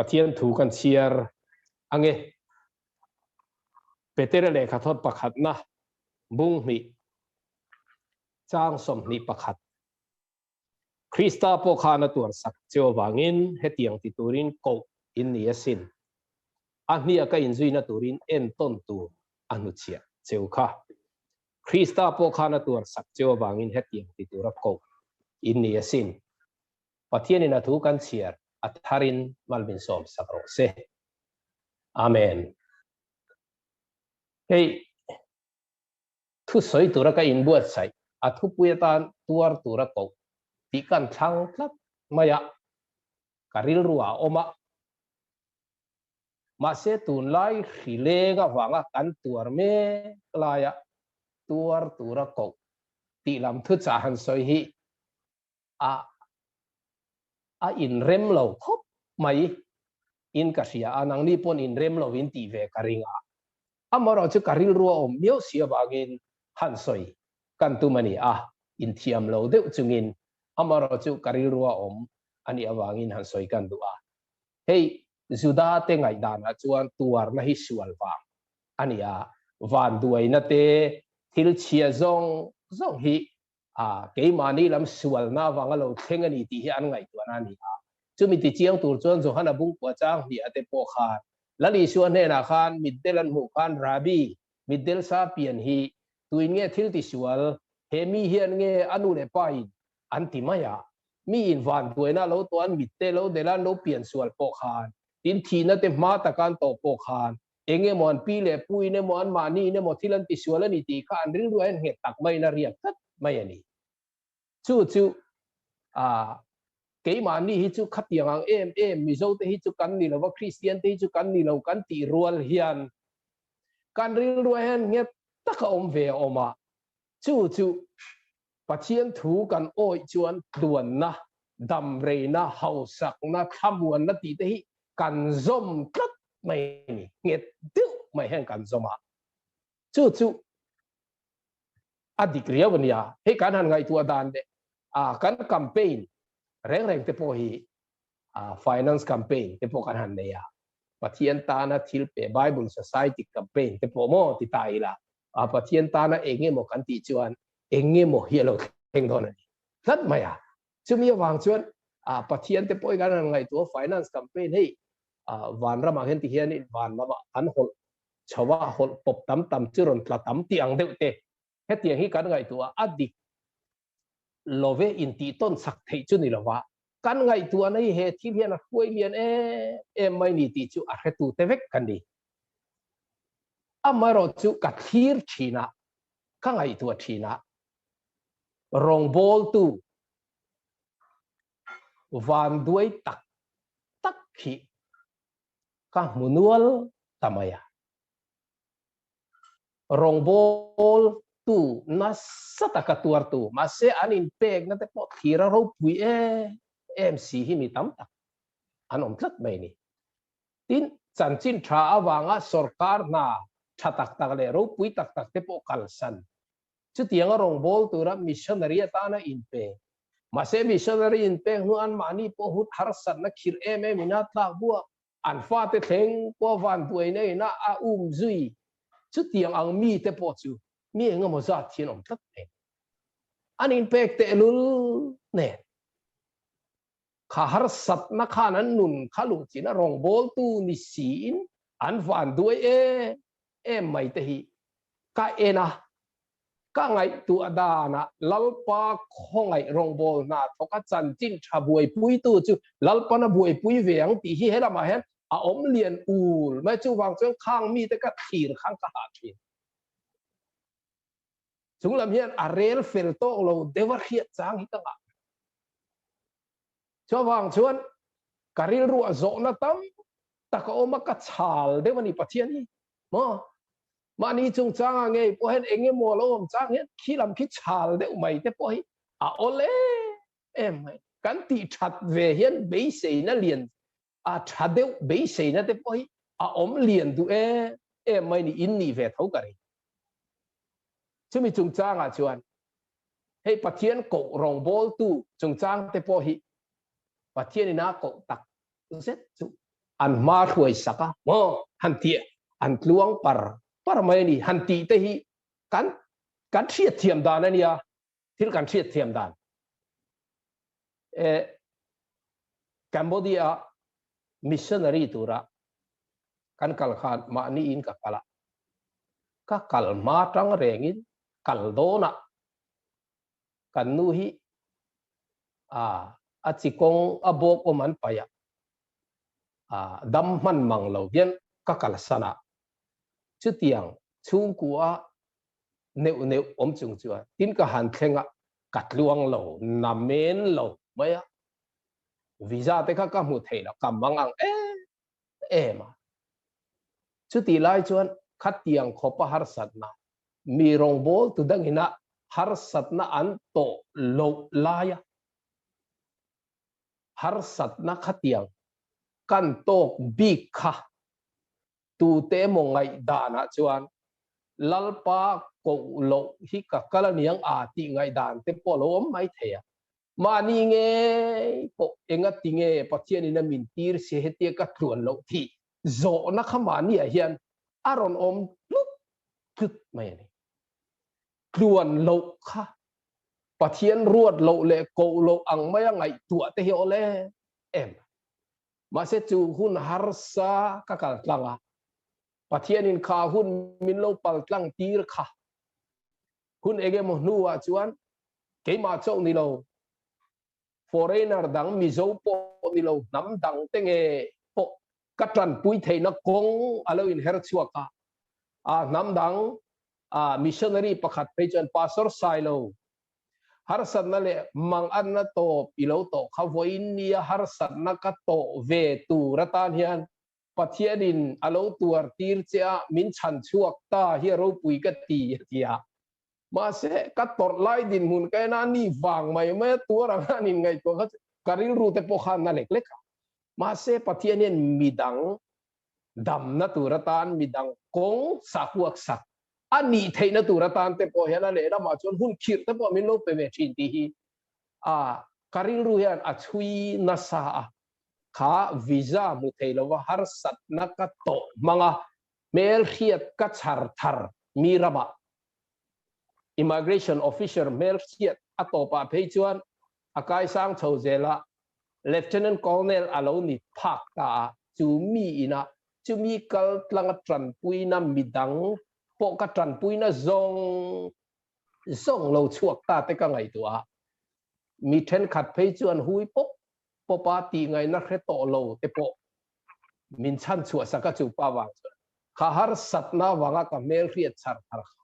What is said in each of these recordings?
ประเทียนถูกันเชียร์อังเงเปเตอร์เลขาทอดประคัดนะบุ้งนี่จ้างสมนี่ประคัดคริสตาโปคานตัวสักเจ้าวางินเฮตียงติตูรินโกอินเนียสินอันนี้ก็อินซุยนตูรินเอ็นต้นตัวอนุเชียเจ้าค่ะคริสตาโปคานตัวสักเจ้าวางินเฮตียงติตูรับโกอินเนียสินประเทียนนถูกันเชียร์อัฐารินมัลบินสอมสักโรเซอาเมนเฮ้ยทุสอยตัวรักอินบวชใส่อัฐุปุยตานตัวตัวรักโกที่กันทั้งทับมายะการิลรัวออกมาเสตุนไล่หิเลกวังกันตัวเมกลายตัวรักโกที่ลำทุจหันสอยฮีอินเรมเราครบไม่อินกัสยานังนี่ปนอินเรมเราวินตีเวการิงมาเราจะการิลรัวเมียวเสียบากินหันสอยกันตุมันนี่อินเทียมเราเดือดจุงินมาเราจะการิลรัวอันนี้วางินหันสอยกันตัวเฮ้ยจุดาเตงไงดานะจวนตัวน่ะฮิสวลฟังอันนี้วันด้วยนั่นเตทิลเชียซงฮิเกี่ยมานี่ลำสวลน่าฟังเราเทงนี่ที่อันไงตัวนั่นนี่จุมีที่เจียงตัวจวนสุขนาบุ้งกว่าจ้างที่อาเตโปคาแล้วนี่ชวนเนี่ยนะคานมิดเดลันหูคานราบีมิดเดลซาเปียนฮีตัวเงี้ยทิลติสวลเฮมีเฮียนเงี้ยอนุเลปายอันติมายามีอินวันด้วยนะเราตัวอันมิดเดลเราเดลันเราเปลี่ยนสวลโปคานทินทีนั่นเต็มมาตะการโตโปคานเองเงี้ยมันปีเล่ปุยเนี่ยมันมานี่เนี่ยมันทิลันติสวลนี่ตีข้าอันริ้วด้วยเหตุตักไม่น่าเรียกทัดไม่อันนี้จู่เกี่ยมานี่ฮิจูขัดยังมิโซเตฮิจูกันนี่เราว่าคริสเตียนเตฮิจูกันนี่เรากันตีรัวเฮียนกันริ้วด้วยเหตุตักเวอมาจู่ปัจเจียนถูกันโอยจวนด่วนนะดำเรนะเฮาสักนะทำวันนะตีเตฮิกันซอมกัดไม่นี่เหตุดิ้วไม่แห่งกันซอมาจู่อดีตเรียวันนี้ให้การหันไงตัวดานเดกันแคมเปญแรงเตปโฮีfinance campaign เตปกันหันเนี่ยปะเทียนตานะทิลเป Bible Society campaign เตปโมติตายละปะเทียนตานะเองเงโมกันติจวนเองเงโมเฮียเราเองโดนนี่ทัดไหมจะมีวางจวนปะเทียนเตปกันหันไงตัว finance campaign ให้วันระมาเห็นที่เฮียนี่วันระมาอันหดชาวหดปบตั้มจุรนตละตั้มเตียงเดวเตเฮตียงที่กันไงตัวอดีตโลเวอินตีต้นสักเทจุนี่ละวะกันไงตัวนี้เหตุที่เรียนคุยเรียนไม่นี่ตีจูอะไรตัวเทเวกกันดีมาเราจูกัดทีร์ชีนะข้างไงตัวชีนะรองบอลตูวันด้วยตักขีข้างมุนวลทำไมรองบอลtu nasa takatuar tu masih anin peg nanti pot kira ropi MC himi tamtak anom tlat mai ni tin chanchin tha awanga sarkar na thatak takle ropi tak te po kalsan chu tiang rong bol tu ra missionary ta na in pe masih missionary in pe nu an mani po hut harsat na khir minat la bua an fa te theng po van tuai nei na zui chu tiang ang mi te po chuมีเงี้ยมันจะที่น้องทัดเองอันนี้เป็กเตลุลเนี่ยข้าหาสัตนักขานั้นนุนข้าลุจีน่ารองบอลตูนิสินอันฟันด้วยไม่เตหีก้านะก้าไงตัวดานะลัลปาของไงรองบอลนะทกัจันจินชาบวยปุยตัวจูลัลปานะบวยปุยเวียงตีฮีเฮละมาเห็นอมเลียนอูลไม่จูวางจนข้างมีแต่ก็ถีรข้างกระหาทีจุงลำเฮียนอาเรลเฟลโตเราเดวร์เฮียจางฮิตังชาววังชวนการิลรัวโจนัตัมตะก็อมากัดชาลเดวันนี้ปัจจัยนี้มานี่จุงจางไงพอเห็นเองเงี้ยมัวเราจางเงี้ยขี้ลำขี้ชาลเดวไม่แต่พอเห็นโอเล่ไม่กันตีชัดเวเฮียนเบสเซน่ะเลียนชัดเดวเบสเซน่ะแต่พอเห็นอมเลียนดูไม่นี่อินนี่เวทเขากันช่วยมีจุงจ้างชวนให้ปะเทียนโกรองบอลตู้จุงจ้างเตปอหิปะเทียนนี่นะโกตักเสร็จจุ อันมาช่วยสักมอหันเตียอันลวงปาไม่นี่หันตีเตหิกันเชียดเทียมดานนั่นเนี่ยที่กันเชียดเทียมดานกัมพูชามิชชันนารีตัวละกันกัลขานมานี่อินกับกะละก็กัลมาจังเร่งินกัลโดนะกันนูฮิอาจิกงอบกอมันไปดัมมันมังเหล่าเดียนก็กัลสนะชุดเตียงชุงกัวเนวอมจุงจัวทินก็หันเข่งกัดลวงเหล่านำเมนเหล่าไม่วีซ่าแต่ก็มุดเทละกำบังมาชุดที่ไล่ชวนขัดเตียงขบหารสัตนะมีรองโบลตุดังหินะหารสัตนะอันโตโลลายหารสัตนะขัดเตียงกันโตบิกะตูเตมงไงดานะชวนลัลปาโกโลฮิกะกะละเนียงอาติไงดานเตปโลมไม่เทียมานี่ไงปกเองก็ติงเงปะเทียนี่นะมินตีร์เสียเหตุก็ทวนโลที่โจนักขมานี่เฮียนอารอนอมลุกทุดไม่เนี่ยทวนโลค่ะปะเทียนรวดโลเลโกโลอังไม่ยังไงตัวเตหิโอเลมาเสจูหุ่นฮาร์ซากะกัลตังปะเทียนินข้าหุ่นมินโลปัลตังตีร์ค่ะหุ่นเองก็มโนว่าจวนเกี่ยมาโจนี่โลforeigner ดังมิโซโปนี่เราน้ำดังเต็งโปกัตรันปุยเทนักกงอะไรอินเฮร์ชัวกะน้ำดังmissionary ประคัดไปจน pastor Sailo ฮาร์สันนั่นแหละมังอันนั้นโตปิโลโตเขาวอินเนียฮาร์สันนักโตเวตูรัตานเฮียนปัทเทียดินอโลตัวตีร์เจ้ามินชันชัวกตาเฮียรูปุยกตีเทียมาเสกัดตอดไล่ดินหุ่นแกนั่นนี่ฟังไม่ตัวรังนั่นนี่ไงตัวเขาการิลรูเตปขันนั่นเล็กมาเสปะเทียนมีดังดำนัตุรตานมีดังกงสักวักสักอันนี้เทนัตุรตานเตปเฮนั่นเลยเรามาจนหุ่นขีดเตปมิโลเปเวชินตีฮีการิลรูเฮียนอัชวีนัสาข้าวีซ่ามุเทลว่าฮาร์สัตนักโตมังเมลเฮียกัจฉาร์ทาร์มีระบะimmigration officer เมลเชียดอัตโตปะเพจวนอากายสร้างโชเจละ lieutenant colonel อโลนิพักตาจูมีนะจูมีกัลตลังตรันปุยนะมิดังปกตรันปุยนะซงเราชวกตาแต่ก็ไงตัวมีเทนขัดเพจวนหุยปปาตีไงนักเรโตโลเตปมินชันชัวสักจูปาวังข้าหารสัตนาวังกับเมลเรียดชาร์ทาร์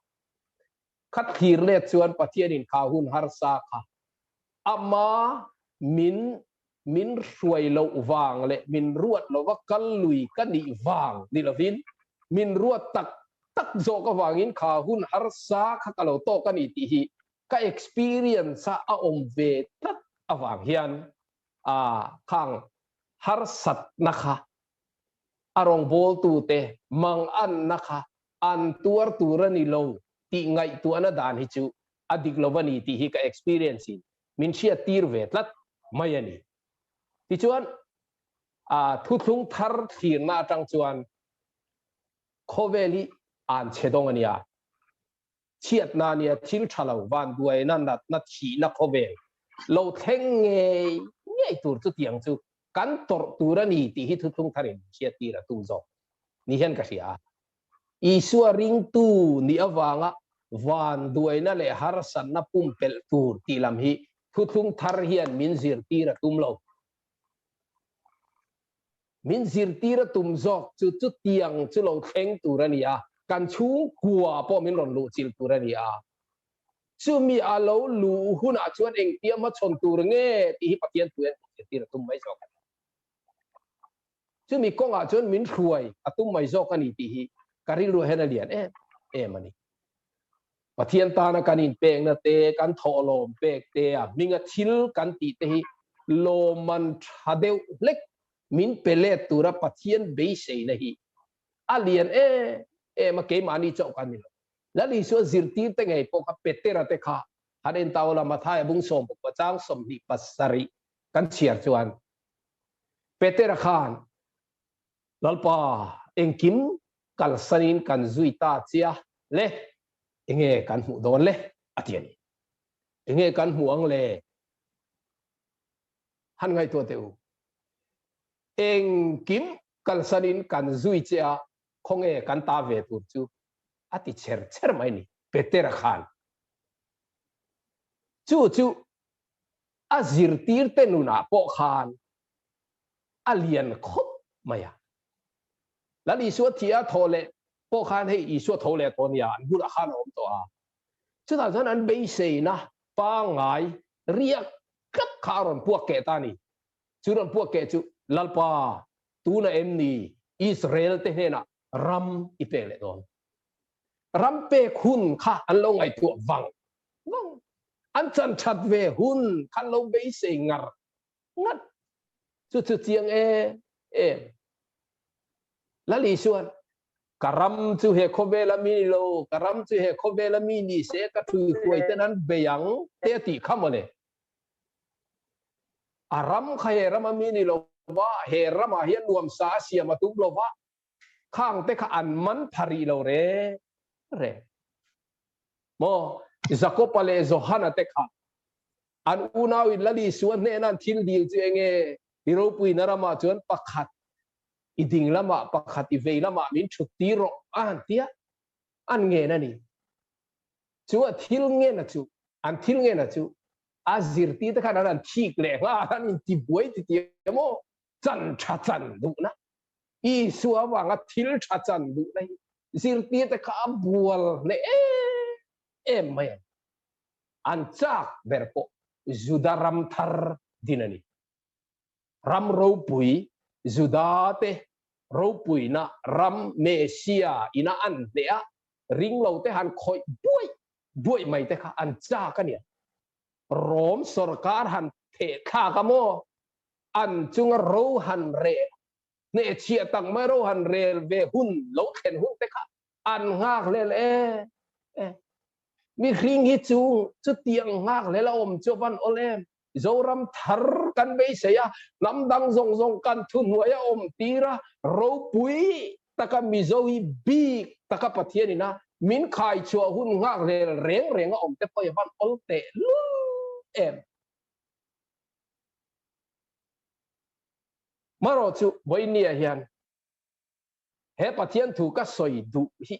ขัดทีเล็ดชวนปะเทียนินข้าหุ่นฮาร์ซาค่ะอามามินรวยเราวางเลยมินรวดเราว่ากัลลุยกันนี่วางนี่ละวินมินรวดตักโจก็วางินข้าหุ่นฮาร์ซาค่ะกัลโตกันนี่ที่ฮีก็ experience อาอมเวตัดอวางเฮียนข้างฮาร์สัตนะคะอารมณ์โบลตูเตมังอันนะคะอันตัวรนี่โลที่ไงตัวนั้นด่านฮิจูอดีตลวันนี้ที่ฮิก experience มินเชียตีร์เวทลัดไม่ยันนี่ที่ชวนทุกทุงทาร์ทีน่าจังชวนโคเวลีอันเชดงอันนี้เชียดนานี่ทิลชาลวันด้วยนั่นนัดชีนักโคเวลเราเท่งเงยตัวจุดยังจูกันตัวนี้ที่ฮิทุกทุงทาร์เชียตีระตุงโจนี่เห็นกันสิอีสัวริงตูนี่อวังวันด้วยนั่นแหละฮาร์สันนับปุ่มเปิลตูที่ลำฮีทุกทุงทาร์เฮียนมินซิร์ตีระตุมโลมินซิร์ตีระตุมจอกจุดยังจุเราเข่งตัวนี้กันชูกัวพอมินหล่นลูจิลตัวนี้จูมีอาโลลูหุ่นอาชวนเองเตียมาชนตัวเงี้ยที่ฮิปเตียนตัวเองตีระตุมไม่จอกจูมีกงอาชวนมินรวยอาตุมไม่จอกกันนี่ที่ฮิการิลรู้เห็นอะไรมันนี่ปะเทียนตานะกันอินเปงนะเตกันทอลมเปกเตะมิงะชิลกันตีเตหิโลมันฮาเดวเล็กมินเปเลตัวระปะเทียนเบสเซนะฮิอาเลียนมาเกมานี่เจ้ากันนี่แล้วนี่ส่วนซิลตีเตงไงปกเปเตระเตค่ะฮันเอ็นตาวละมาทายบุ้งสมปกจ้างสมนิปัสสริกันเชียร์จวนเปเตระขาน lalpa engkim kal sanin kan zuita chia le enge kan mu don le atiani enge kan muang le han ngai to teu engkim kal sanin kan zui chia khonge kan ta ve tu chu ati cher mai ni peter khan chu azir tir tenuna po khan alian khop maya lali suat thia thole po khan hei I suat thole tonia an bula khan om to a chu ta zan an be sei na pa ngai riak kap kharon puak ke tani chu ron puak ke chu lalpa tu na em ni Israel te hena ram ipele don ram pe khun kha an lo ngai tu wang an chan chat ve hun khan lo be sei ngar ngat chu chiang e lali suan karam chu he khobela mi lo karam chu he khobela mi ni se ka thu khoi tenan beyang te ti khamone aram khaye ram mi ni lo wa he rama hian nuam sa sia ma tu lo wa khang te kha an man phari lo re mo zakopale zohana te kha an unawi lali suan ne nan thil dil chu enge hiro pui narama chuan pakhat iding lama pakhat I vei lama min thuti ro an tia an nge na ni chu a thil nge na chu an thil nge na chu azir ti ta khan an thik le nga an ti buai ti ti mo chan tha chan du na I suwa wa nga thil tha chan du na zir ti ta kha bual ne em mai an chak berpo zudaram thar dinani ram ro pui zudate ro pui na ram mesia ina an dea ring lo te han khoi buai mai te kha an cha ka nia rom sarkar han the kha ka mo an chung ro han re ne chia tang mai ro han re ve hun lo khen hun te kha an ngak le mi ring hi chu tiang ngak le la om chu van olem zoram thar kan be seya nam dang zong kan thun ya om tira ro pui taka mi zoi bi taka pathiani na min khai chua hun ngak le reng om te poi van ol te lu em maro chu boinia hian he pathian thu ka soi du hi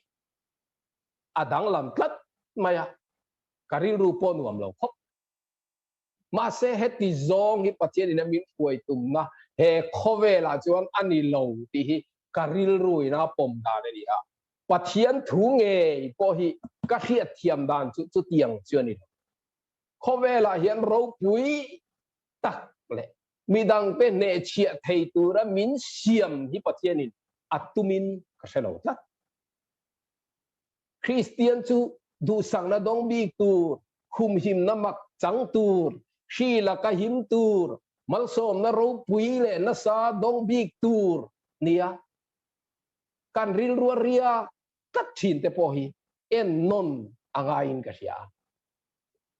adang lam tlat maya karil ru pon wam lo khop ma se heti zong hi pathian ina min puai tum na he khovela chuan ani lo ti hi karil rui na pom da ni a pathian thu nge po hi ka khiat thiam dan chu tiang chuan ni khovela hian ro pui tak le midang pe ne chia thei tu ra min siam hi pathian in atumin ka selo ta Christian chu du sang na dong bi tu khum him na mak chang tur shi la ka him tur mal som na ro pui le na sa dong bi tur nia kan ril ruwa ria kat thin te po hi en non angain ka sia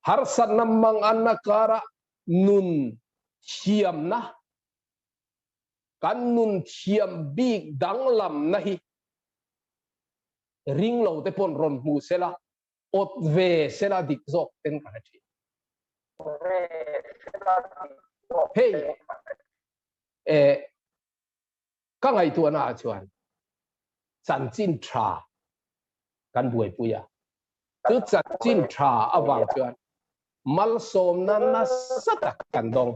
har san namang anakara nun chiam na kan nun chiam big danglam na hi ring lo te pon ron mu sela ot ve sela dik zok ten ka thi hey ka ngai tu na chuan chan chin tha kan buai puya chu chan chin tha awang chuan mal som na satak kan dong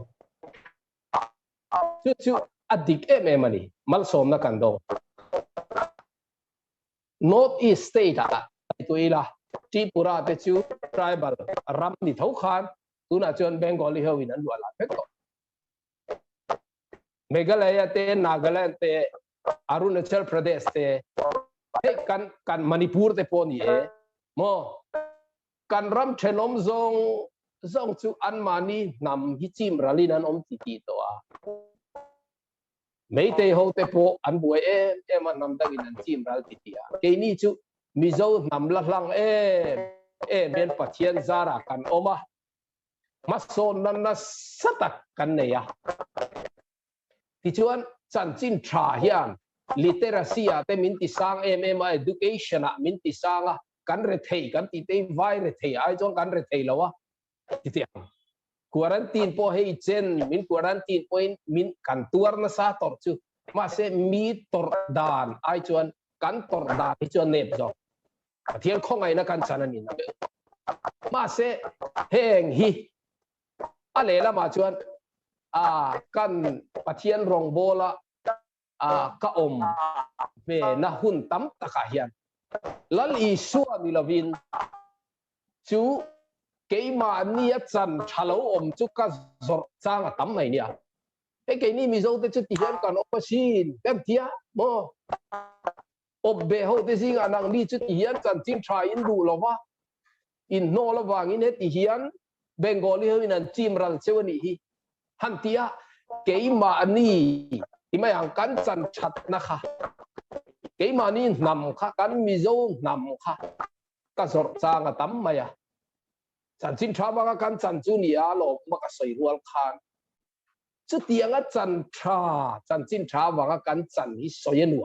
chu adik em ani mal som na kan dong North East State tuila Tripura te chu tribal ram ni thau khan tuna chuan Bengali ho in an wala pekto Meghalaya te Nagaland te Arunachal Pradesh te kan Manipur te poni mo kan ram thenom zong chu an mani nam hi chim ralin an om ti to a mấy tây hậu tây po anh buổi em mà nằm đang in chim ra thì tiệt cái ní chú mizo nằm lắc lăng bên phát triển ra ra kan oma mas son na sát kan này à thì chú anh chân chín trả hiền literacy te min ti sang education min ti sang kan re thei kan ti te vai re thei ai chong kan re thei lawa ti ti quarantine po hei chen min quarantine point min kan tuar na sa tor chu ma se mi tor dan ai chuan kan tor dan hi chuan nep zo thian khong ai na kan chanan in ma se heng hi ale la ma chuan kan pathian rong bola ka om về na hun tam taka hian lal i suwa ni lovin chu keima ni chan thalo om chu ka zor changa tam mai nia cái ni mi zo te chu ti hian kan opasin kan tia mo ob be ho te sing anang ni chu ti hian chan chin try in du lova in no la wang in he ti hian bengali ho in an chim ral chewani hi han tia keima ni ti mai ang kan chan chat na kha keima ni nam kha kan mi zo nam kha ka zor changa tam maya chan chin tha ba kan chan chu ni a lo ma ka soi rual khan chu tianga chan chin tha ba kan chan hi soi nu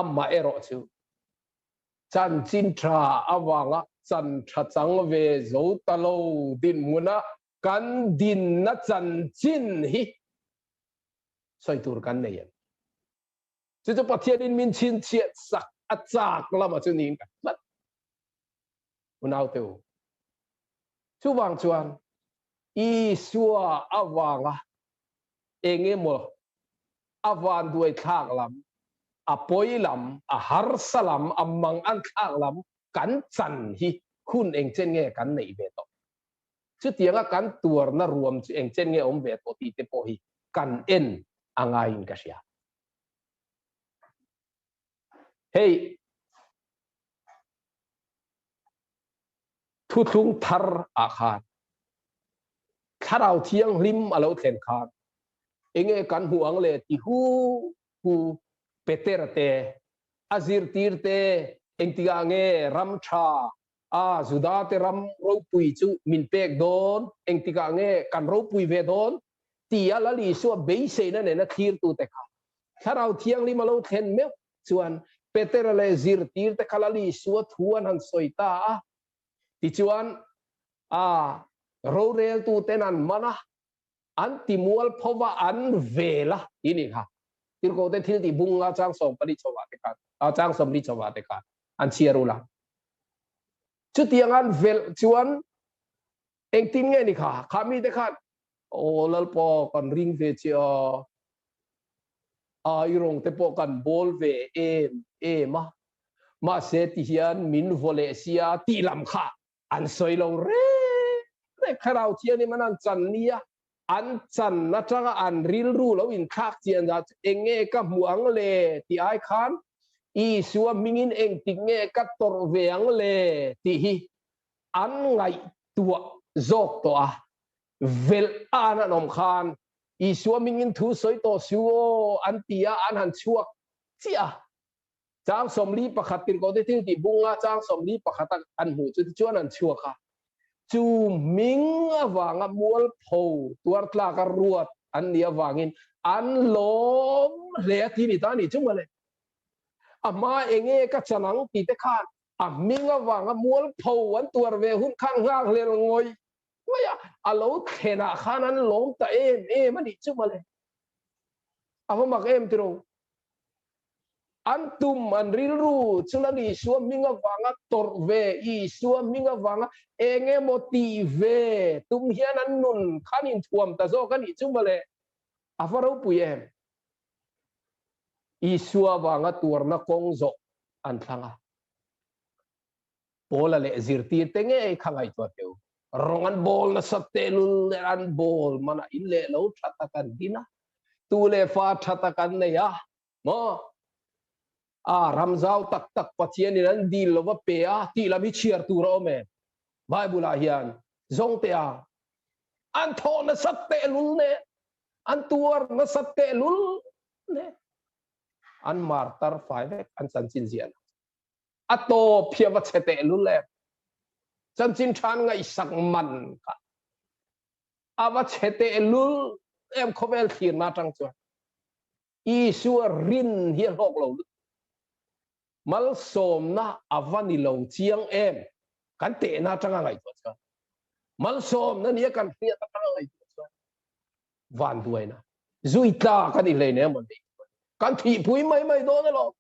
amma ero chu chan chin tha awanga chan tha chang ve zo talo din muna kan din na chan chin hi soi tur kan nei chu chu pathian in min chin chiat sak achak lama chu ning kan unau teu chu wang chuan i suwa awanga engemo awan duai thak lam apoi lam a har salam amang an thak lam kan chan hi khun eng chen nge kan nei ve to chu tianga kan tuar na ruam chu eng chen nge om ve to ti te po hi kan en anga in ka sia hey thu thung thar a khan kharau thiang lim alo thlen khan enge kan huang le ti hu peterate azir tirte engtiga nge ram tha zuda te ram ro pui chu min pek don engtiga nge kan ro pui ve don ti ala li so be se na ne na thir tu te kha kharau thiang lim alo thlen me chuan peterale zir tir te khala li so thuan han soita ti chuan ro rel tu tenan mana an timual phova an vela ini kha tir ko te thil ti bunga chang som pali chowa te kan chang som li chowa te kan an chiarula chu tiangan vel chuan eng tin nge ni kha khami te khan o lal po kan ring ve chia irong te po kan bol ve ma se ti hian min vole sia ti lam kha an soi lo re kharau chian ni manan chan nia an chan na changa an ril ru lo in khak chian da enge ka muang le ti ai khan i suwa mingin eng ti nge ka tor veang le ti hi an ngai tua zok to vel ana nom khan i suwa mingin thu soi to suo an tia an han chuak chia chang som li pakhat tin ko te thil ti bunga chang som li pakhat an hu chu chuan an chuak kha chu ming awanga mual pho tuar tla ka ruat an nia wangin an lom le ti ni ta ni chung le ama enge ka chanang ti te khan ming awanga mual pho an tuar ve hun khang ngak le ngoi maya alo thena khan an lom ta em ani chung le ava mak em tiro antum an rilru chulani suwa minga wanga torve i suwa minga wanga enge motive tum hian an nun khanin thuam ta zo kan i chumale afaro puyen i suwa wanga turna kongzo an thanga bola le zirti tenge khangai to teu rongan bol na satelul an bol mana ille lo thata kan dina tule fa thata kan ne ya mo ramzau tak tak pathian in an dil lova pe ti la mi chiar tu ro me bible hian zong te an tho na sat te lul ne an tuar na sat te lul ne an martar fai ve an san chin zian ato phia va chete lul le chan chin than ngai sak man ka ava chete lul em khovel thir na tang chu Isua rin hiền hok lâu mal som na avani lâu chiang em kan te na changa ngai to mal som na nia kan hria ta changa ngai to van duai na zui ta kan i le ne mon di kan thi pui mai do na lo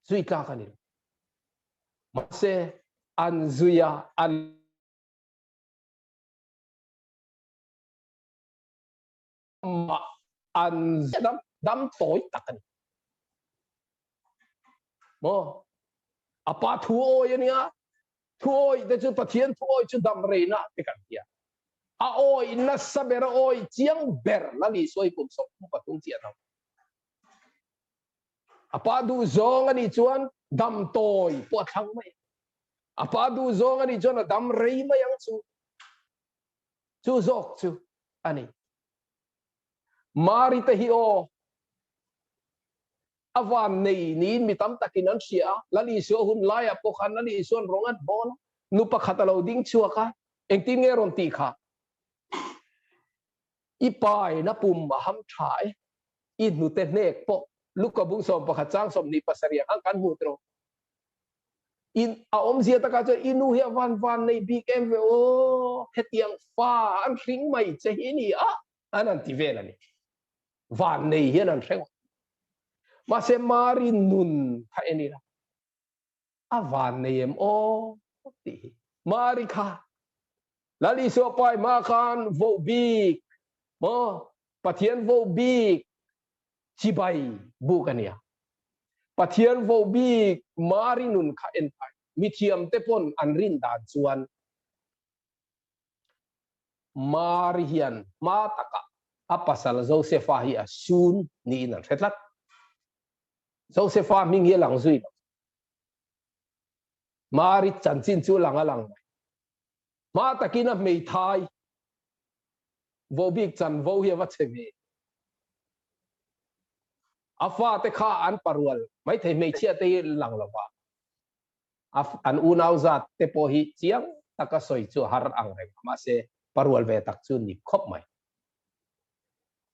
zui ta kan i ma se an zuya an ma an dam tối takan mo apa thu oi nia thu oi de chu pathian thu oi chu dam reina te kan dia a oi na sabera oi chiang ber la li soi kum sok patung chia na apa du zong ani chuan dam toi po thang mai apa du zong ani chuan dam rei mai ang chu zok chu ani mari te hi o awan nei ni mi tam takin an sia la li so hun lai a po khan la li son rongat bon nu pa khatalo ding chua ka eng ti nge ron ti kha i pai na pum ma ham thai i nu te nek po lu ka bung som pa kha chang som ni pasaria ang kan mu tro in a om zia ta ka cho inu hi van nei big em ve o hetiang fa an ring mai che hi ni a anan ti ve la ni van nei hi an reng ma se mari nun tha eni la avan nei em o ti mari kha lali so pai ma khan vo big mo pathian vo big chibai bu kania pathian vo big mari nun kha en pai mi thiam te pon an rin dan chuan mari hian ma taka apasal josepha hi asun ni nan retlat Josepha Ming ye lang zui mari chan chin chu lang alang ma takina mei thai vo big chan vo hi wa cheve afa te kha an parwal mai thei mei chia te lang lawa an unau zat te po hi chiang taka soi chu har ang reng ma se parwal ve tak chu ni khop mai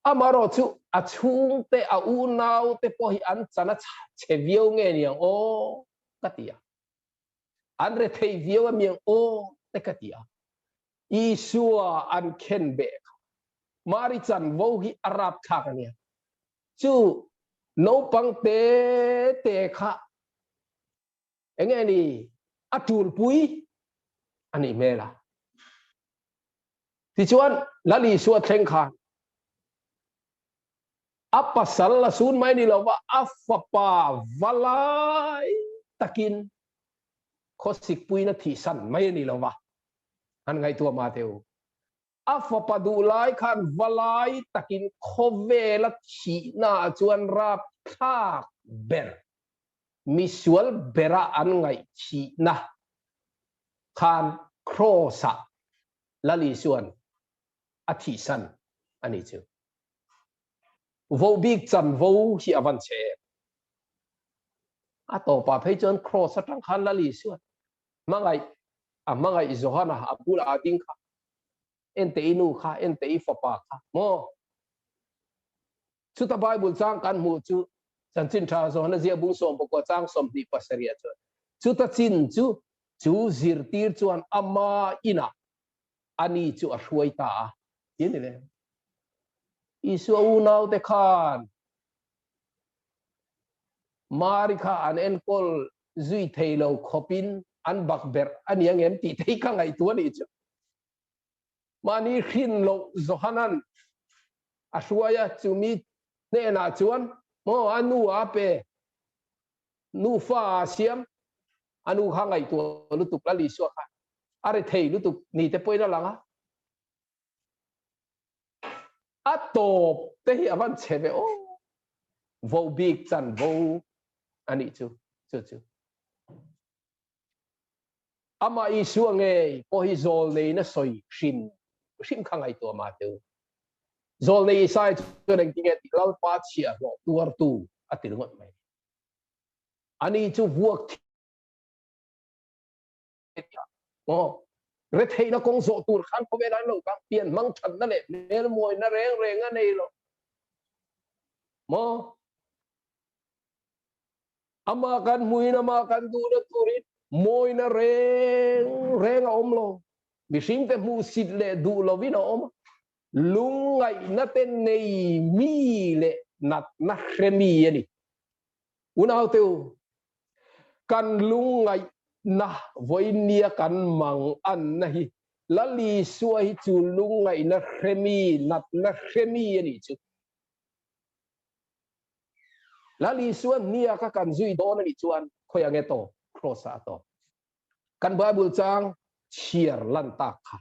amaro chu a chung te a unau te po hi an chana cheviau nge ni o katia an re thei viau miang o te katia isua an ken be mari chan vo hi arab thak ania chu no pang te kha enge ni atul pui ani mela ti chuan lali suwa thleng kha apa sal la sun mai ni lawa afapa valai takin khosik pui na thi san mai ni lawa an ngai tua ma teu afapa du lai khan valai takin khove la thi na chuan rap thak ber misual bera an ngai thi na khan krosa lali suan athi san ani chu vô big chan vô hi avan che a to pa phei chon cross atang khan la li suat mangai zohana apula ading kha ente inu kha ente fa pa kha mo chu ta bible chang kan mu chu chan chin tha zo na zia bung som ko chang som ni pasaria chu ta chin chu zir tir chuan ama ina ani chu a hruai ta yin le isu unau te khan mari kha an en kol zui thei lo khopin an bak ber ani angem ti thei ka ngai tu ni chu mani khin lo zohanan ashuaya chumi ne na chuan mo anu ape nu fa siam anu kha ngai tu lu tu la li so kha are thei lu tu ni te poina langa atop te hi avan cheve o vo big chan vo ani chu ama isu nge po hi zol nei na soi shim khangai to ma teu zol nei sai chu reng tinget lal pa chia ro tuar tu atil ngot mai ani chu vuak o re thei na kong zo tur khan ko ve lan lo ka pian mang chan na le nel moi na reng anei lo mo ama kan mui na ma kan tu na turit moi na reng lo mi sim te mu sit le du lo vi no om lungai na ten nei mi le na remi ni unau teu kan lungai na voinia kan mang an na hi lali suai chu lungai na remi na remi ni chu lali suan nia ka kan zui do na ni chuan khoi ange to cross a to kan bible chang chiar lan ta kha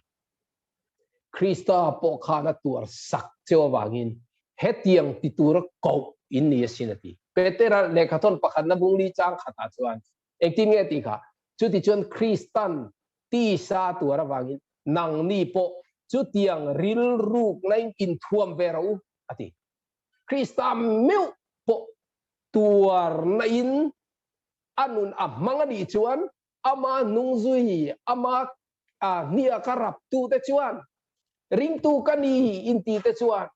Krista po kha na tur sak cheo wangin hetiang ti tur ko in ni sinati petera le khaton pakhan na bungli chang khata chuan ektin nge ti kha chu ti chuan Kristan ti sa tur wangin nang ni po chu tiang ril ruk lain in thuam verau ati Krista meu po tuar na in anun mangani chuan ama nungzui ama nia karap tu te chuan ring tu kani inti te chuan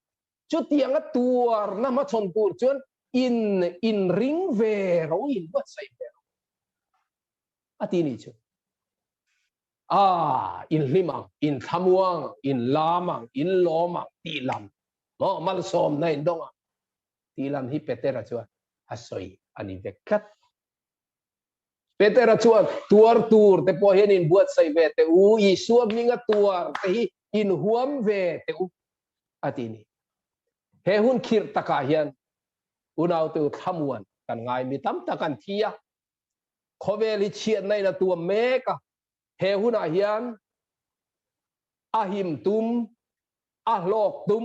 chu tiang a tuar na ma chon tur chuan in ring ve ro in ba sai ve ati ni chu in limang in thamuang in lamang in lomang ti lam mo mal som na in donga ti lam hi petera chuan asoi ani vekat petera chuan tuar tur te po hen in buat sai ve te u I suam minga tuar te hi in huam ve te u atini he hun khir taka hian unau tu thamuan kan ngai mi tam takan thia khoweli chiat nai na tu meka he hun a hian ahim tum ahlok tum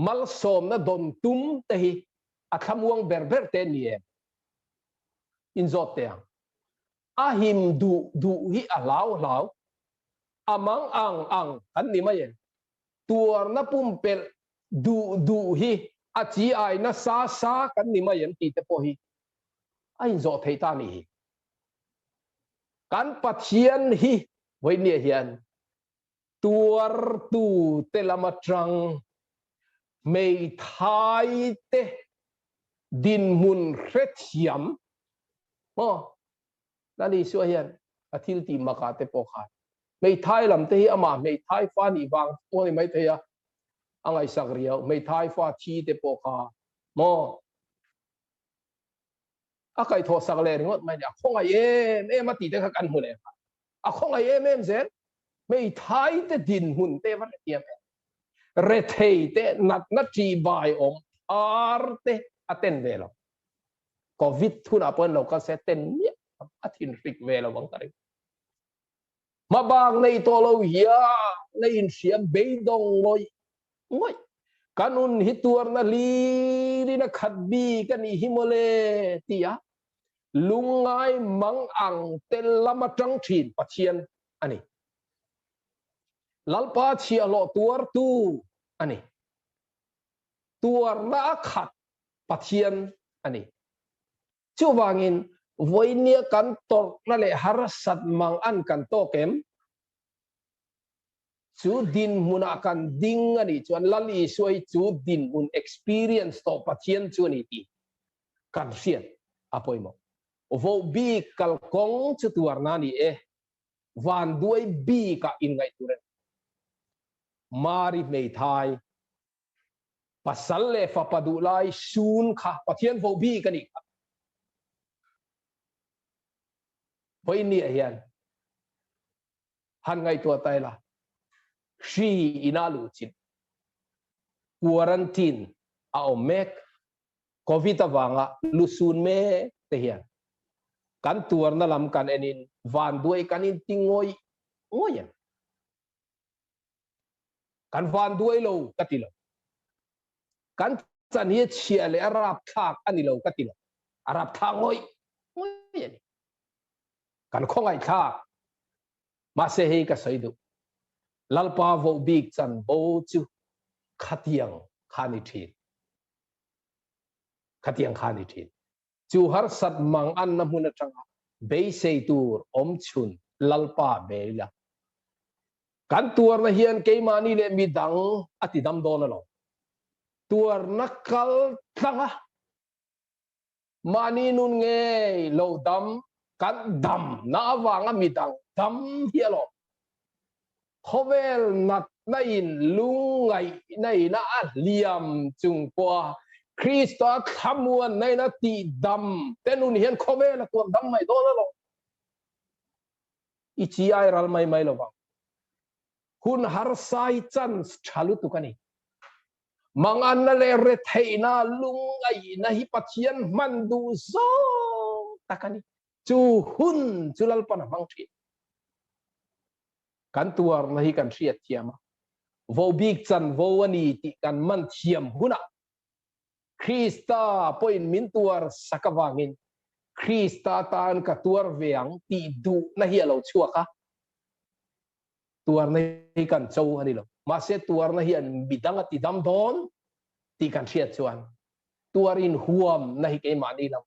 mal som na don tum te hi athamuang berber te ni in zot te ahim du hi alau amang ang kan ni ma yen tuar na pumpel du hi achi ai na sa kan ni ma yen ti te po hi ai zo thei ta ni kan pathian hi voi ni hian tuar tu te lamatrang mei thai te din mun rethiam mo nani su hian athil ti maka te po kha mei thai lam te hi ama mei thai fa ni wang o ni mai te ya angai sak riau mei thai fa thi te po kha mo akai tho sak le ngot mai ya khong ai em ti te kha kan hu le a khong ai em zen mei thai te din hun te van tiam re thei te na chi bai om arte aten velo covid thuna pon lo ka se ten ni athin rik velo wang tari ma bang nei to lo hia nei in siam be dong loi ngoi kanun hituar na li na khatbi kan hi himole tia lungai mang ang tel lama tang thin pathian ani lalpa chia lo tuar tu ani tuar na khat pathian ani chu wangin voinia kan tor na le harasat mang an kan to kem chu din muna kan ding ani chuan lali suai chu din mun experience to pathian chu ni ti kan sian apoimo vo bi kal kong chu tuar na ni van duai bi ka in ngai turen mari mei thai pasal le fa padu lai sun kha pathian vo bi ka ni voi ni hian han ngai tua tai la shi inalu chin quarantine a omek covid awanga lusun me te hian kan tuar na lam kan enin van duai kan in tingoi ngoyan kan van duai lo katilo kan chan hi chia le arab thak ani lo katilo arab thak ngoi ngoyan kan khongai thak ma se hi ka soidu lalpa vo big chan bo chu khatiang khani thin chu har sat mang an na mun atanga be sei tur om chun lalpa beila kan tuar na hian ke mani le mi dang ati dam don lo ตัวนักกลตั้งอ่ะมานี่นุ่นเงยโลดำกันดำน้าวางมีดังดำเฮียหรอเขาเวลนัดในลุงไงในน่าเลียมจุงกัวคริสต์ขมวนในนาทีดำแต่นุ่นเห็นเขาเวลตัวดำไม่โดนแล้วหรอกอีจีไอรัลไม่หรอกคุณฮาร์ไซจันชาลุตุกันนี่มังอันนั่นเลยเรทให้นาลุงไอ้นาฮิปัจเจียนมันดูโซตะกันนี่จูหุ่นจุลลปนมังทีกันตัวนาฮิกันเสียเทียมวบิกจันววันนี้ที่กันมันเทียมหุ่นคริสตาพอยมินตัวสักวางินคริสตาตานกับตัวเวียงตีดูนาฮิเราชัวกะตัวนาฮิกันโจฮันนี่หรอมาเสตัวนาฮิอันบิดังติดำโดนตีกันเสียชวนตัวรินห่วมนาฮิเกมานี่ละ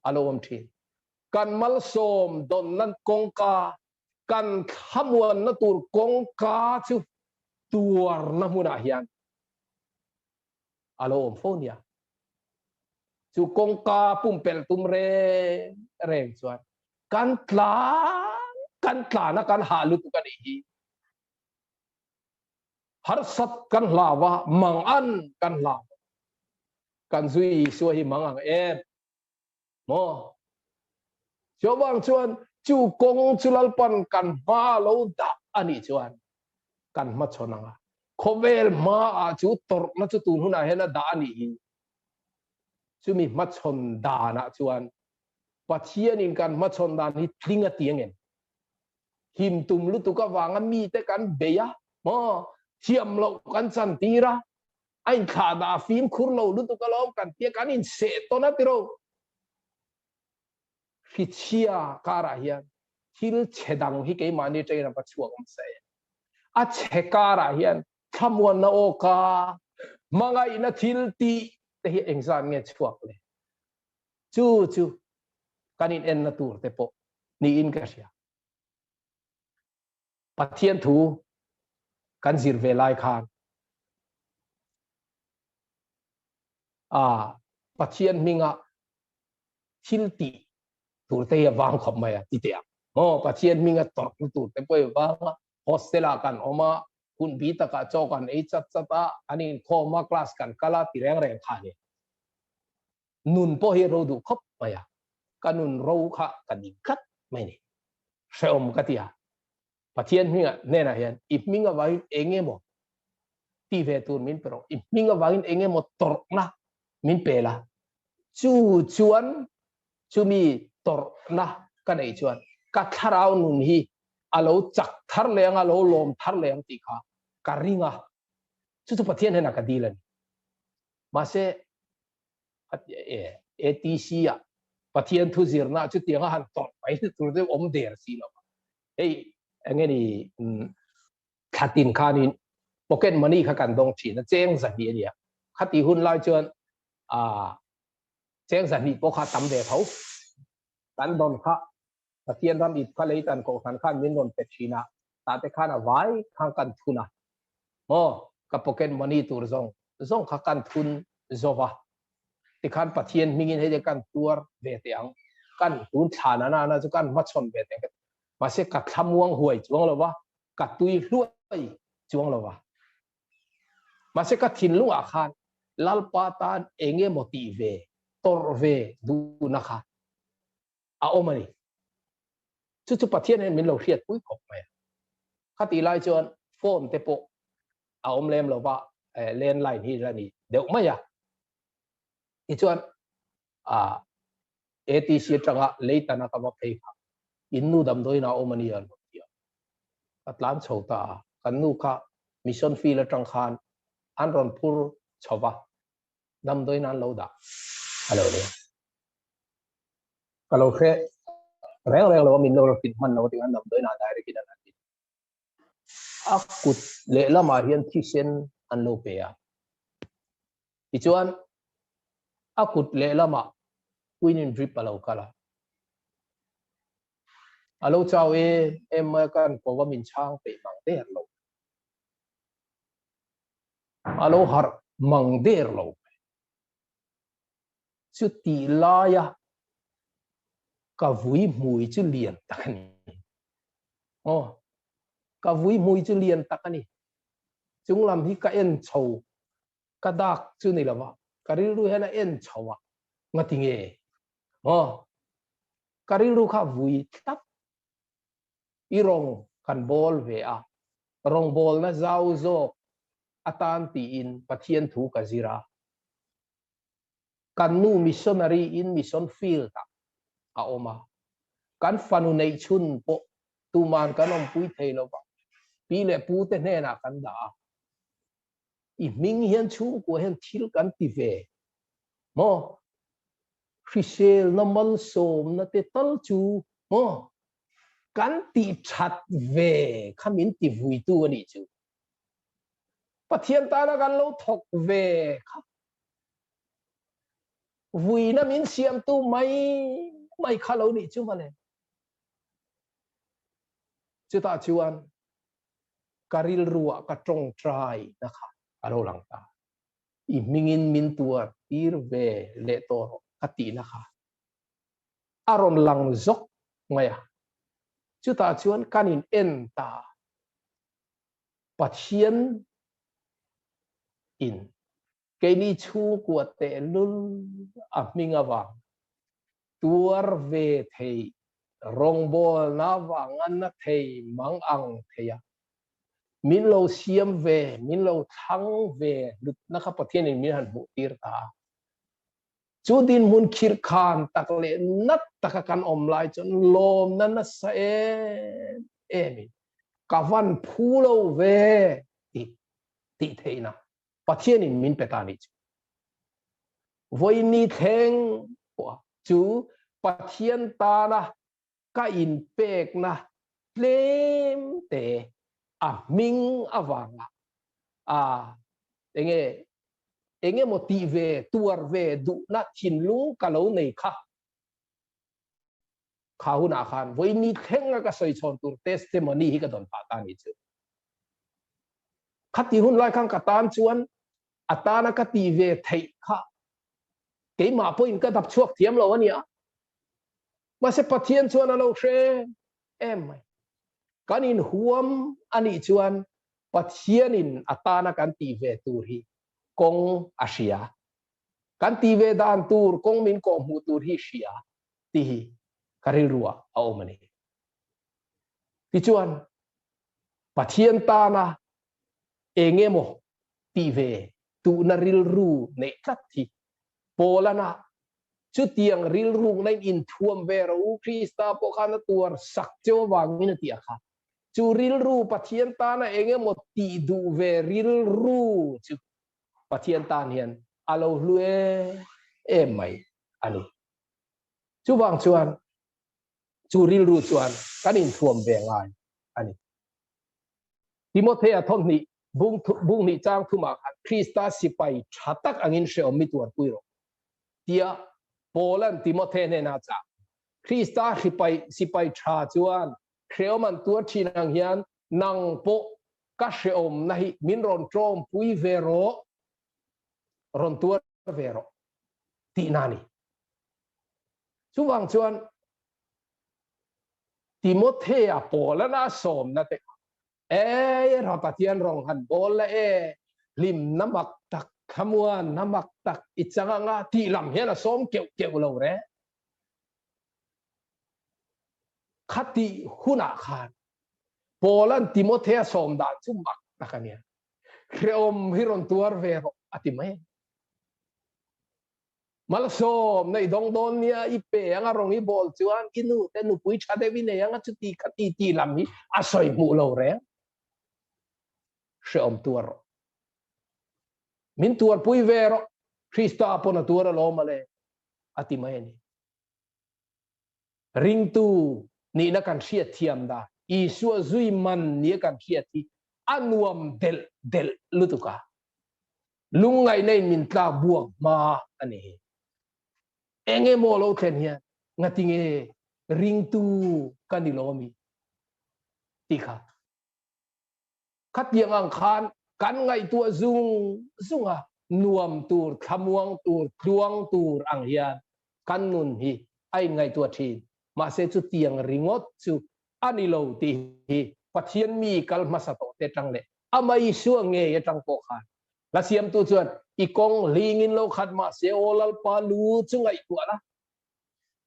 อารมณ์ทีกันมัลโสมโดนนั้นกงกากันขมวนนัตุรกงกาชูตัวน้ำมุนาฮิอันอารมณ์โฟเนียชูกงกาปุ่มเปลตุมเรงชวนกันตลานะกันหาลุตุกันอีฮาร์สัตกันลาวะมังอันกันลาวกันซุยสวยมังอังโมชาวบ้านชวนจูกงจุลปันกันมาโลดาอันนี้ชวนกันมาชนังโคเวลมาจูตรนัจูตูนหุนาเฮนะดาอันนี้จูมีมาชนดานะชวนปัจเจียนิกันมาชนดานี่ทิ้งเตียงเงินหิมตุมลุตุกวางมีแต่กันเบียโมเทียมเรากันสันติระไอ้ขาดาฟิล์มคุรเราลุตุกล้อมกันเตียกันอินเสตนะติโรพิเชียการะเฮียทิลเชดังฮิเกมานีใจนับชัวกมเสยอาเชการะเฮียขมวนนาโอกามังไงนะทิลตีแต่ฮิเองซานเงี้ยชัวกเลยจูกันอินเอ็นนาตูร์เตโปนี่อินกัสยาปัทเทียนทูกันซิร์เวลายคานปัจเจียนมิงะทิลตีตูเตียวางขบมาติเตียปัจเจียนมิงะตอกตูเตปวางโฮสเทลกันออกมาคุณบีตะกะโจกันไอจัดอันนี้โคมาคลาสกันกะลาติแรงขานี่นุนพอเฮโรดูขบมากันนุนโรขะกันดิกัดไม่นี่เชื่อมกันที่ปัจเจียนมิงะเนี่ยนะเห็นอิมิงะวางเองหมดที่เวตูนมินเปรอิมิงะวางเองหมดตรกนะมินเปล่าชวนมีตรนะกันไอชวนกัทราวนุนฮีอาโลจักทาร์เลงอาโลลมทาร์เลงติค่ะการิงะจุดปัจเจียนเห็นนักดีเลยมาเสทีซีอะปัจเจียนทุจิรนะจุดที่งาหันตรไปตัวเดียวอมเดอร์ซีแล้วเฮ้ยอย่างงี้ขัดตินขานินโปเกตมันนี่ขัดกันตรงที่นั่นเจ้งสันดีเนี่ยขัดตีหุ่นลอยจวนเจ้งสันนิษฐานว่าทำเด็กเขาการโดนข้าเทียนทำอิฐข้าเลยตันกองทัพข้ามินโดนเป็ดชีนะแต่แต่ข้าน่ะไว้ข้างกันทุนนะกับโปเกมอนนี่ตัวซองข้ากันทุนโซฟาที่ข้าปะเทียนมิงินให้เด็กกันตัวเวทียงกันทุนฐานะนะจุกันมัดชนเวทียงมาเสกกัดทำวงหวยจวงแล้ววะกัดตุยรวยจวงแล้ววะมาเสกกัดทิ้งลุงอาคารลัลปาตานเองโมทีเวตอร์เวดูนะคะเอาออกมาดิจุดปัจเจียนมันเราเรียดปุ้ยขบไปข้าตีไล่จวนโฟนเตโปเอาอมเลมเราว่าเลนไลน์ที่นี่เดี๋ยวไม่อะอีจวนATC จังหวะเลยตันนักว่าเพย์ค่ะอินนูดำโดยน่าอมันนี่อันเดียวกัตลานโชตากันนูค่ะมิชชั่นฟีลจังขันอันรอนพูร์ชาวบ้าดำโดยนั้นเราด่าอะไรเนี่ยkalau saya rela lo minor fitman lo dengan nam doi na dai kita nanti aku lela marian tisen an lo pe ya ichuan aku lela ma winin drip alo kala alo chao em kan ko wa min chang pe mang te lo alo har mang der lo chu ti la ya ka vui mùi chu liền takani ka vui mùi chu liền takani chúng làm hi ka en chou ka dak chu ni lawa karilu hena en chowa ngati nge karilu kha vui tap irong kan bol ve a rong bol na zau zo atan ti in pathian thu ka zira kan nu missionary in mission field ta a oma kan fanu nei chun po tu man kan om pui thei lo ba pi le pu te ne na kan da i ming hian chu ko hen thil kan ti ve mo Chrisel na mal som na te tal chu mo kan ti that ve khamin ti vui tu ani chu pathian ta na kan lo thok ve kha vui na min siam tu mai kha lo ni chu ma le chu ta chuan karil ruwa ka trong trai na kha alo lang ta i mingin min tuar ir ve le to ati na kha aron lang zok ngaya chu ta chuan kanin en ta pathian in cái ni chu của tệ lul à mình à vàng tuar về thầy rong bol na vàng ăn na thầy mang ăn thầy à min lâu xiêm về min lâu thắng về được na khắp thiên này min hẳn bộ tir ta chú tin muốn khir khan tak lệ nát tak kan om lại chọn lom na na sa em cả văn phù lâu về ti thầy na pathian in min petani voi ni theng chú pathian ta na ka in pek na lem te a ming awanga enge motive tuar ve du na chin lung kalau nei kha khahuna khan voi ni theng ka soi chon tur testimony hi ka don pa ta ni chu khati hun lai khang ka tan chuan atana ka ti ve thei kha cái mà point cái đập chuộc thiếm lâu anh nhỉ mà sẽ bắt thiên chuan lâu xe em cái in huam anh ấy chuan bắt thiên in atana kan ti về tur hi kong Asia kan ti về dan tur kong min kong mu tur hi Asia ti karil ruwa ao mani ti chuan bắt thiên ta na engemo ti về tu na ril ru ne tat thi Polana chu tiang ril rung nai in thuam ve ro Krista po khana tuar sak cho wang min ti akha chu ril ru pathian ta na enge mo ti du ve ril ru chu pathian ta hian alo lue em mai ani chu wang chuan chu ril ru chuan kan in thuam ve ngai ani Timothea thon ni bung ni chang thuma Krista sipai thatak angin she omi tuar puiro tia Poland Timothy ne na cha Krista sipai tha chuan khreoman tur thinang hian nang po ka hreom nahi min ron trom pui vero ron tur vero ti nani chuwang chuan Timothy a Polana som na te rapatian rong han bol la lim namak tak khamuan namak tak ichanga nga ti lam hian a som keu lo re khati huna khan Poland Timothea som da chu mak takania kreom hiron tuar vero atimai mal som nei dong don nia ipe anga rong i bol chuan inu te nu pui chade vi ne anga chuti khati ti lam hi asoi mu lo re sheom tuar min tuar pui vero Krista apona tuar lo male atimai ni ring tu ni na kan sia thiam da I suwa zui man ni kan sia ti anuam del lutuka lungai nei min tla buang ma ani enge mo lo then hian ngatinge ring tu kanilomi tikha khatiang ang khan kan ngai tua zunga nuam tur thamuang tur duang tur ang hian kan nun hi ai ngai tua thin ma se chu tiang ringot chu anilo ti hi pathian mi kal masato te tang le amai su nge ye tang ko khan la siam tu chuan i kong lingin lo khat ma se olal pa lu chu ngai tu ala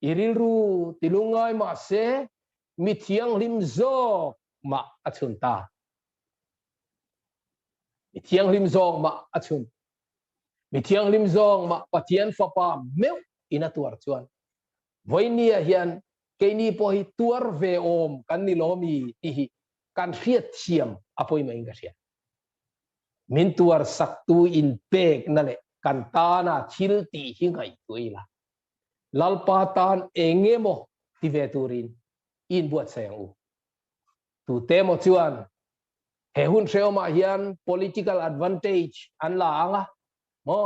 iril ru tilungai ma se mi thiang lim zo ma achun ta mi thiang lim zong ma achun mi thiang lim zong ma pathian fa pa meu ina tuar chuan voinia hian ke ni po hi tuar ve om kan ni lomi ti hi kan riat siam apoi mai nga sia min tuar sak tu in pek na le kan ta na thil ti hi ngai tuila lalpa tan engemo ti ve turin in buat sayang u tu temo chuan he hun seo ma hian political advantage an la anga mo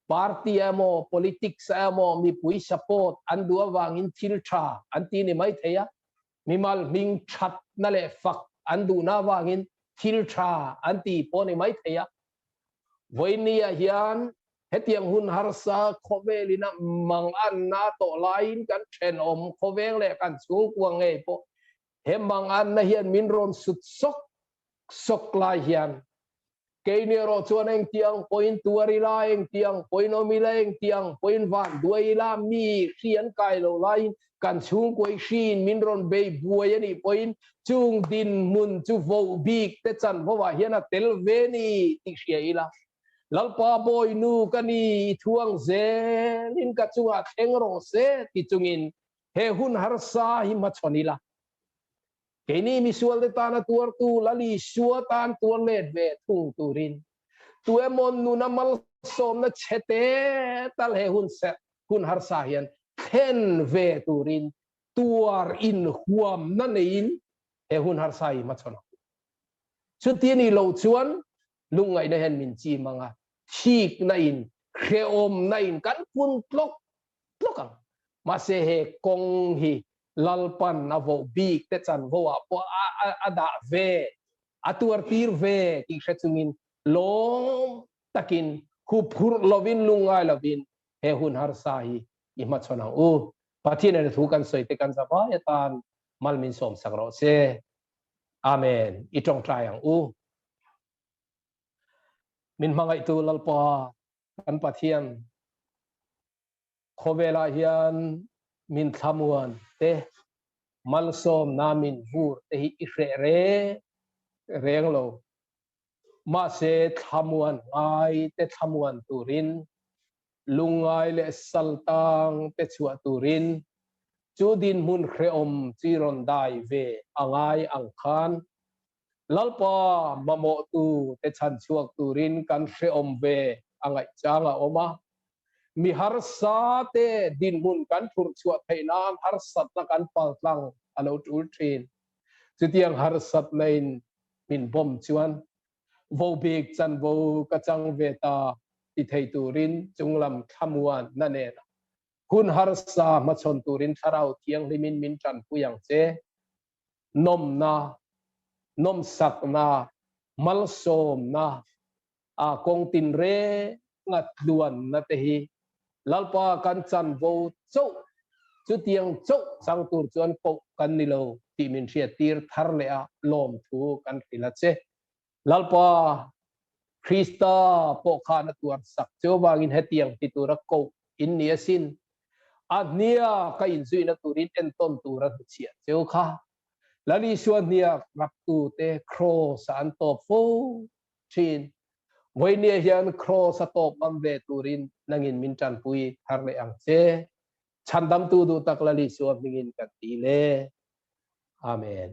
party amo politics amo mi pui support an dua wangin thil tha an ti ni mai theya mi mal ming that na le fak an du na wangin thil tha an ti po ni mai theya voinia hian hetiang hun harsa khovelina mang an na to lain kan then om khoveng le kan chung kuang nge po he mang an na hian min ron sut sok lai hian ke ni ro chuan eng tiang point tuari la eng tiang point omila eng tiang point van duai la mi khian kai lo lai kan chung koi shin min ron be buai ani point chung din mun chu vo big te chan vowa hian a tel ve ni ti sia ila lalpa boy nu kani thuang zelin ka chunga thengro se ti chungin he hun harsa hi ma chonila kini misual de tana tuar tu lali suwa tan tuar let ve thung turin tu emon nu na mal som na chete tal he hun se hun harsa hian then ve turin tuar in huam na nein he hun harsa hi ma chona chu tiani lo chuan lungai na hen min chi manga thik na in kheom na in kan pun tlokang ma se he kong hi lalpan na vo big te chan vo po ada ve atuar tir ve ki khachungin lom takin khu phur lovin lungai lovin he hun har sa hi i ma chona u pathin ne thu kan soi te kan zaba ya tan malmin som sakro se amen itong tryang u min mangai tu lalpa kan pathian khobela hian min thamuan te malsom namin vur te hi re reng lo ma se thamuan ai te thamuan turin lungai le saltang te chua turin chu din mun khreom chiron dai ve angai angkhan lalpa mamo tu te chan chuak turin kan khreom ve angai changa oma mi har sa te din mun kan thur chuat theinan har sat na kan paltlang alo tul thin chutiang har sat nain min bom chuan vo big chan vo ka chang ve ta ti thei turin chunglam thamuan na ne hun har sa ma chon turin tharau thiang limin min chan puyang che nom sak na mal som na a kong tin re ngat duan na te hi lalpa kan chan vo chau chu tiang chau sang tur chuan ko kan ni lo ti min ria tir thar le a lom thu kan thila che lalpa krista po khana tuar sak chu wangin hetiang ti tura ko in nia sin ania ka in zui na turin en ton tura chia cheu kha lali suan nia rap tu te cross an to fo chin voi nia hian cross a top am ve turin nangin min chan pui har le ang che chandam tu du tak lali suan ningin kan ti le amen